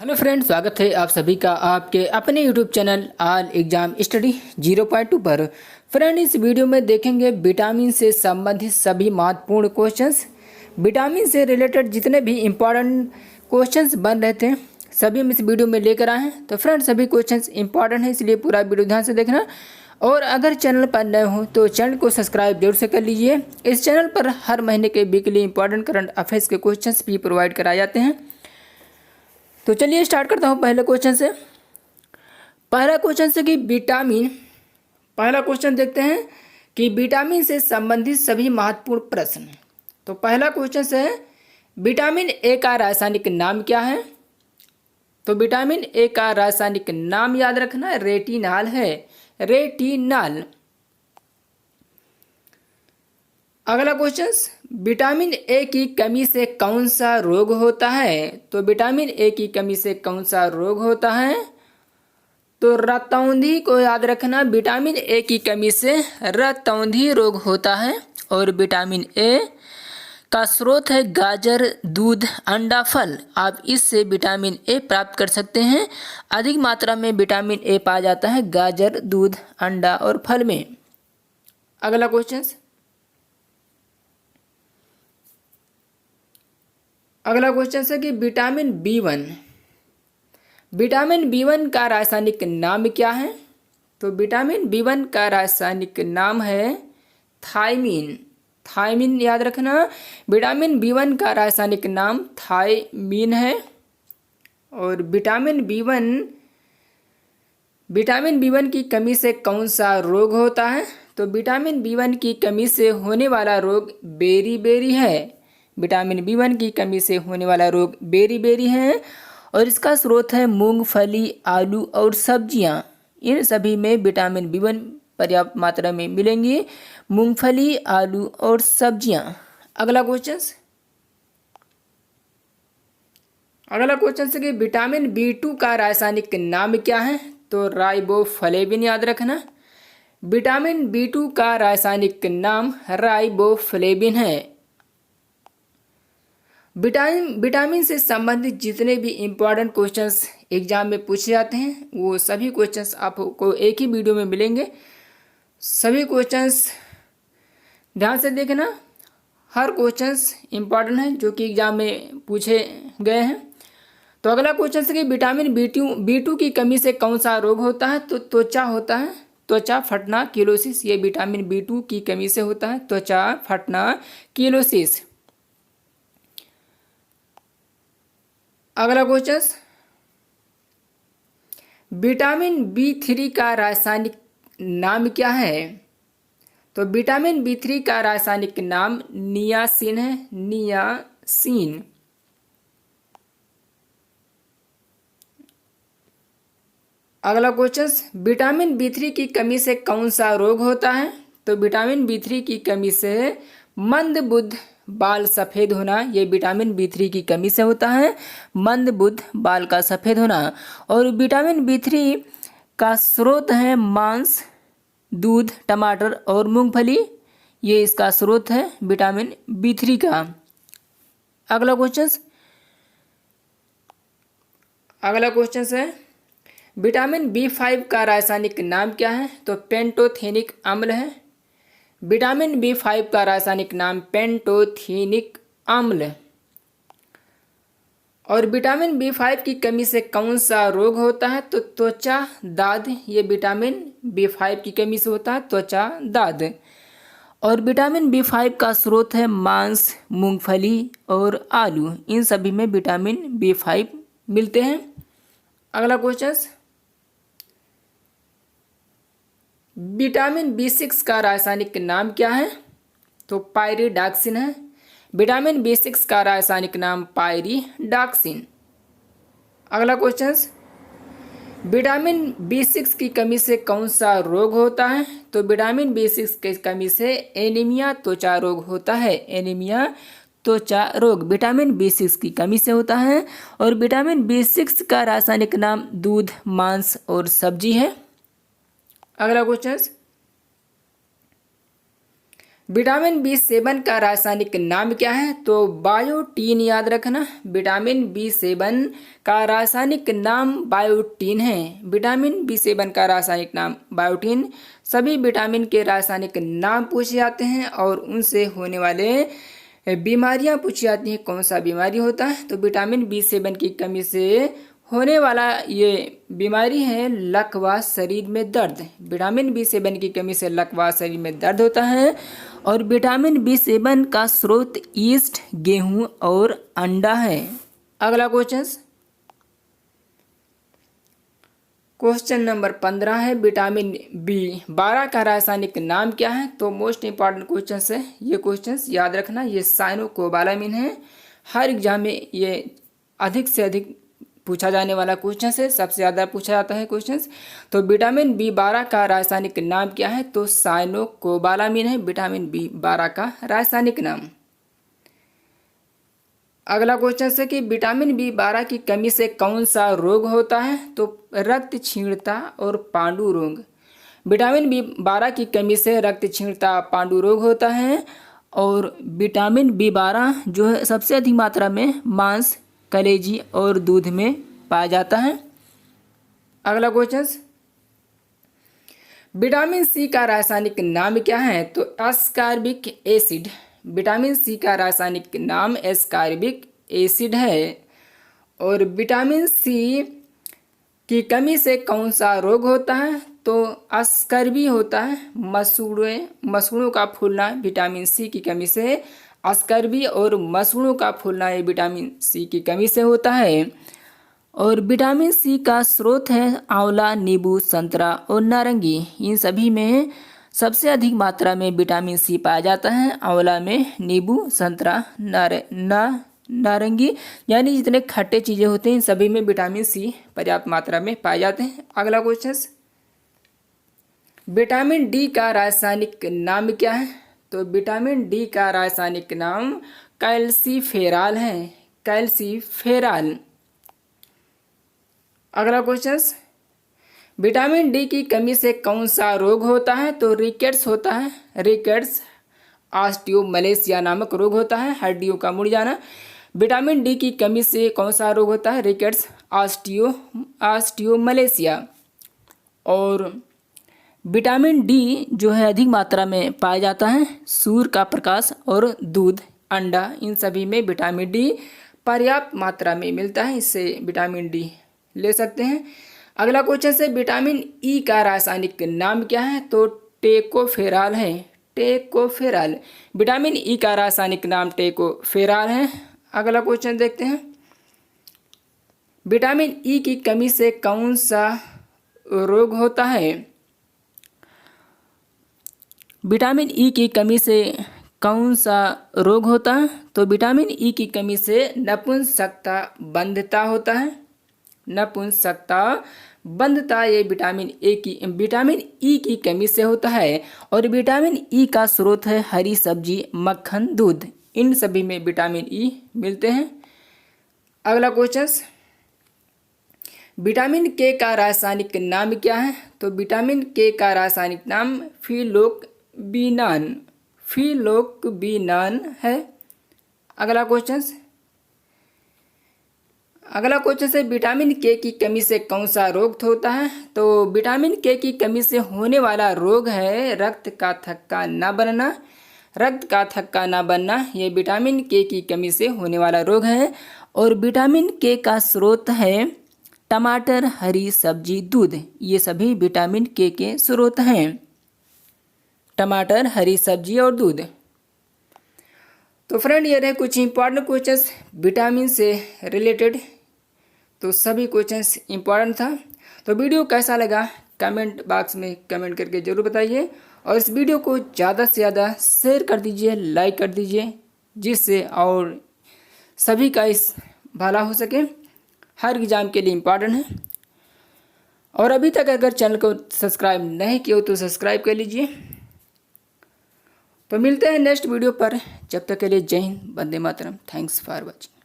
Hello friend, स्वागत है आप सभी का आपके अपने YouTube channel all exam study 0.2 पर। फ्रेंड, इस वीडियो में देखेंगे विटामिन से संबंधित सभी महत्वपूर्ण क्वेश्चंस। विटामिन से रिलेटेड जितने भी इम्पॉर्टेंट क्वेश्चंस बन रहे थे सभी हम इस वीडियो में लेकर आए हैं। तो फ्रेंड, सभी क्वेश्चंस इंपॉर्टेंट है, इसलिए पूरा वीडियो ध्यान से देखना। और अगर चैनल पर नए हो तो चैनल को सब्सक्राइब जरूर से कर लीजिए। इस चैनल पर हर महीने के वीकली इंपॉर्टेंट करंट अफेयर्स के क्वेश्चंस भी प्रोवाइड कराए जाते हैं। तो चलिए स्टार्ट करता हूँ पहले क्वेश्चन से। पहला क्वेश्चन से कि पहला क्वेश्चन देखते हैं कि विटामिन से संबंधित सभी महत्वपूर्ण प्रश्न। तो पहला क्वेश्चन से विटामिन ए का रासायनिक नाम क्या है? तो विटामिन ए का रासायनिक नाम याद रखना रेटिनॉल है, रेटिनॉल। अगला क्वेश्चन, विटामिन ए की कमी से कौन सा रोग होता है? तो विटामिन ए की कमी से कौन सा रोग होता है? तो रतौंधी को याद रखना, विटामिन ए की कमी से रतौंधी रोग होता है। और विटामिन ए का स्रोत है गाजर, दूध, अंडा, फल। आप इससे विटामिन ए प्राप्त कर सकते हैं। अधिक मात्रा में विटामिन ए पाया जाता है गाजर, दूध, अंडा और फल में। अगला क्वेश्चन, है कि विटामिन बी1 का रासायनिक नाम क्या है? तो विटामिन बी1 का रासायनिक नाम है थायमीन। थायमीन याद रखना, विटामिन बी1 का रासायनिक नाम थायमीन है। और विटामिन बी1 की कमी से कौन सा रोग होता है? तो विटामिन बी1 की कमी से होने वाला रोग बेरी है। विटामिन बी1 की कमी से होने वाला रोग बेरी है। और इसका स्रोत है मूंगफली, आलू और सब्जियां। इन सभी में विटामिन बी1 पर्याप्त मात्रा में मिलेंगी, मूंगफली, आलू और सब्जियां। अगला क्वेश्चन है कि विटामिन बी2 का रासायनिक नाम क्या है? तो राइबोफ्लेविन याद रखना। विटामिन बी2 का रासायनिक नाम राइबोफ्लेविन है। विटामिन से संबंधित जितने भी इम्पोर्टेंट क्वेश्चंस एग्जाम में पूछे जाते हैं वो सभी क्वेश्चंस आपको एक ही वीडियो में मिलेंगे। सभी क्वेश्चंस ध्यान से देखना, हर क्वेश्चंस इम्पोर्टेंट है जो कि एग्जाम में पूछे गए हैं। तो अगला क्वेश्चन है कि विटामिन बी2 की कमी से कौन सा रोग होता है? तो त्वचा होता है, त्वचा फटना, कीलोसिस। ये विटामिन बी2 की कमी से होता है, त्वचा फटना, कीलोसिस। अगला क्वेश्चन, विटामिन बी3 का रासायनिक नाम क्या है? तो विटामिन बी3 का रासायनिक नाम नियासिन है, नियासिन। अगला क्वेश्चन, विटामिन बी3 की कमी से कौन सा रोग होता है? तो विटामिन बी3 की कमी से मंदबुद्ध, बाल सफ़ेद होना, ये विटामिन बी3 की कमी से होता है, मंदबुद्ध, बाल का सफ़ेद होना। और विटामिन बी3 का स्रोत है मांस, दूध, टमाटर और मूंगफली। ये इसका स्रोत है विटामिन बी3 का। अगला क्वेश्चन है विटामिन बी5 का रासायनिक नाम क्या है? तो पेंटोथेनिक अम्ल है। विटामिन बी5 का रासायनिक नाम पेंटोथेनिक अम्ल। और विटामिन बी5 की कमी से कौन सा रोग होता है? तो त्वचा दाद। ये विटामिन बी5 की कमी से होता है, त्वचा दाद। और विटामिन बी5 का स्रोत है मांस, मूंगफली और आलू। इन सभी में विटामिन बी5 मिलते हैं। अगला क्वेश्चन, विटामिन बी6 का रासायनिक नाम क्या है? तो पायरिडॉक्सिन है। विटामिन बी6 का रासायनिक नाम पायरिडॉक्सिन। अगला क्वेश्चन, विटामिन बी6 की कमी से कौन सा रोग होता है? तो विटामिन बी6 की कमी से एनीमिया त्वचा रोग होता है, एनीमिया त्वचा रोग विटामिन बी6 की कमी से होता है। और विटामिन बी6 का रासायनिक नाम दूध, मांस और सब्जी है। अगला क्वेश्चन, विटामिन B7 का रासायनिक नाम क्या है? तो बायोटीन याद रखना। विटामिन B7 का रासायनिक नाम बायोटीन है। विटामिन B7 का रासायनिक नाम बायोटीन। सभी विटामिन के रासायनिक नाम पूछे जाते हैं और उनसे होने वाले बीमारियां पूछी जाती हैं। कौन सा बीमारी होता है? तो विटामिन B7 की कमी से होने वाला ये बीमारी है लकवा, शरीर में दर्द। विटामिन B7 की कमी से लकवा, शरीर में दर्द होता है। और विटामिन B7 का स्रोत ईस्ट, गेहूं और अंडा है। अगला क्वेश्चन नंबर 15 है, विटामिन B12 का रासायनिक नाम क्या है? तो मोस्ट इंपॉर्टेंट क्वेश्चन है ये। क्वेश्चन याद रखना, ये साइनोकोबालामिन है। हर एग्जाम में ये अधिक से अधिक पूछा जाने वाला क्वेश्चन है, सबसे ज़्यादा पूछा जाता है क्वेश्चन। तो विटामिन B12 का रासायनिक नाम क्या है? तो साइनोकोबालामिन है विटामिन B12 का रासायनिक नाम। अगला क्वेश्चन है कि विटामिन B12 की कमी से कौन सा रोग होता है? तो रक्त क्षीणता और पांडु रोग। विटामिन B12 की कमी से रक्त क्षीणता, पांडु रोग होता है। और विटामिन B12 जो है सबसे अधिक मात्रा में मांस, कलेजी और दूध में पाया जाता है। अगला क्वेश्चन, विटामिन C का रासायनिक नाम क्या है? तो एस्कॉर्बिक एसिड। विटामिन C का रासायनिक नाम एस्कॉर्बिक एसिड है। और विटामिन C की कमी से कौन सा रोग होता है? तो स्कर्वी होता है, मसूड़ों का फूलना। विटामिन C की कमी से स्कर्वी और मसूड़ों का फूलना ये विटामिन C की कमी से होता है। और विटामिन C का स्रोत है आंवला, नींबू, संतरा और नारंगी। इन सभी में सबसे अधिक मात्रा में विटामिन C पाया जाता है। आंवला में, नींबू, संतरा, नारंगी, यानी जितने खट्टे चीज़ें होते हैं इन सभी में विटामिन C पर्याप्त मात्रा में पाए जाते हैं। अगला क्वेश्चन, विटामिन D का रासायनिक नाम क्या है? तो विटामिन D का रासायनिक नाम कैल्सीफेरॉल है, कैल्सीफेरॉल। अगला क्वेश्चन, विटामिन D की कमी से कौन सा रोग होता है? तो रिकेट्स होता है। रिकेट्स ऑस्टियोमलेशिया नामक रोग होता है, हड्डियों का मुड़ जाना। विटामिन D की कमी से कौन सा रोग होता है? Rickets osteomalacia. और विटामिन D जो है अधिक मात्रा में पाया जाता है सूर्य का प्रकाश और दूध, अंडा, इन सभी में विटामिन D पर्याप्त मात्रा में मिलता है। इससे विटामिन D ले सकते हैं। अगला क्वेश्चन से विटामिन E का रासायनिक नाम क्या है? तो टेकोफेरॉल है, टेकोफेरॉल। विटामिन E का रासायनिक नाम टेकोफेरॉल है। अगला क्वेश्चन देखते हैं, विटामिन E की कमी से कौन सा रोग होता है? विटामिन E की कमी से कौन सा रोग होता है? तो विटामिन E की कमी से नपुंसकता बंधता होता है, नपुंसकता बंधता ये विटामिन E की कमी से होता है। और विटामिन E का स्रोत है हरी सब्जी, मक्खन, दूध, इन सभी में विटामिन E मिलते हैं। अगला क्वेश्चन, विटामिन K का रासायनिक नाम क्या है? तो विटामिन K का रासायनिक नाम फिलोक्बिनान है। अगला क्वेश्चन से विटामिन K की कमी से कौन सा रोग होता है? तो विटामिन K की कमी से होने वाला रोग है रक्त का थक्का न बनना। रक्त का थक्का न बनना ये विटामिन K की कमी से होने वाला रोग है। और विटामिन K का स्रोत है टमाटर, हरी सब्जी, दूध, ये सभी विटामिन K के स्रोत हैं। टमाटर, हरी सब्जी और दूध। तो फ्रेंड ये रहे कुछ इंपॉर्टेंट क्वेश्चंस विटामिन से रिलेटेड। तो सभी क्वेश्चंस इंपॉर्टेंट था। तो वीडियो कैसा लगा कमेंट बॉक्स में कमेंट करके ज़रूर बताइए। और इस वीडियो को ज़्यादा से ज़्यादा शेयर कर दीजिए, लाइक कर दीजिए, जिससे और सभी का इस भला हो सके। हर एग्ज़ाम के लिए इम्पॉर्टेंट है। और अभी तक अगर चैनल को सब्सक्राइब नहीं किया हो तो सब्सक्राइब कर लीजिए। तो मिलते हैं नेक्स्ट वीडियो पर, जब तक के लिए जय हिंद, वंदे मातरम। Thanks for watching.